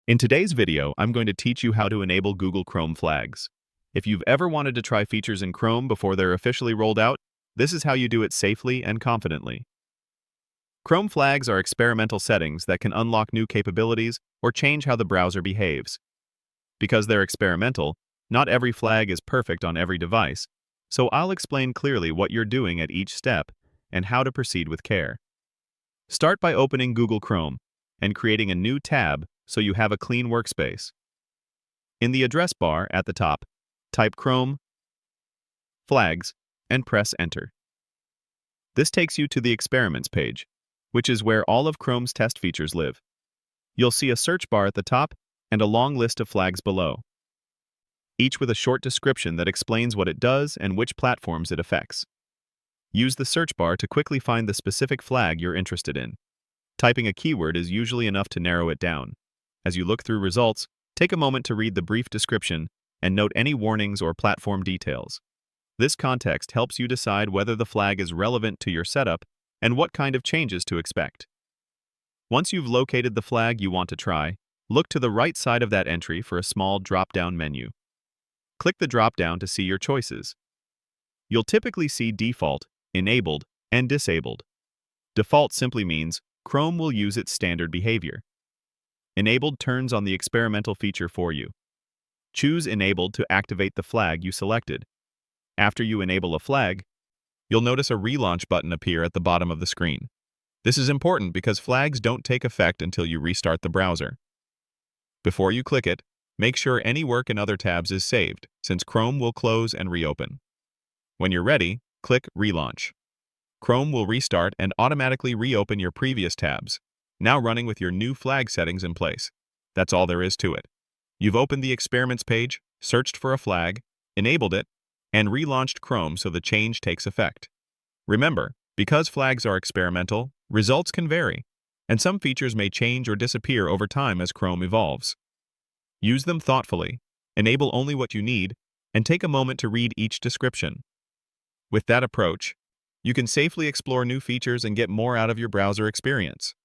In today's video, I'm going to teach you how to enable Google Chrome flags. If you've ever wanted to try features in Chrome before they're officially rolled out, this is how you do it safely and confidently. Chrome flags are experimental settings that can unlock new capabilities or change how the browser behaves. Because they're experimental, not every flag is perfect on every device, so I'll explain clearly what you're doing at each step and how to proceed with care. Start by opening Google Chrome and creating a new tab so you have a clean workspace. In the address bar at the top, type Chrome, Flags, and press Enter. This takes you to the Experiments page, which is where all of Chrome's test features live. You'll see a search bar at the top and a long list of flags below, each with a short description that explains what it does and which platforms it affects. Use the search bar to quickly find the specific flag you're interested in. Typing a keyword is usually enough to narrow it down. As you look through results, take a moment to read the brief description and note any warnings or platform details. This context helps you decide whether the flag is relevant to your setup and what kind of changes to expect. Once you've located the flag you want to try, look to the right side of that entry for a small drop-down menu. Click the drop-down to see your choices. You'll typically see Default, Enabled, and Disabled. Default simply means Chrome will use its standard behavior. Enabled turns on the experimental feature for you. Choose Enabled to activate the flag you selected. After you enable a flag, you'll notice a relaunch button appear at the bottom of the screen. This is important because flags don't take effect until you restart the browser. Before you click it, make sure any work in other tabs is saved, since Chrome will close and reopen. When you're ready, click Relaunch. Chrome will restart and automatically reopen your previous tabs, now running with your new flag settings in place. That's all there is to it. You've opened the Experiments page, searched for a flag, enabled it, and relaunched Chrome so the change takes effect. Remember, because flags are experimental, results can vary, and some features may change or disappear over time as Chrome evolves. Use them thoughtfully, enable only what you need, and take a moment to read each description. With that approach, you can safely explore new features and get more out of your browser experience.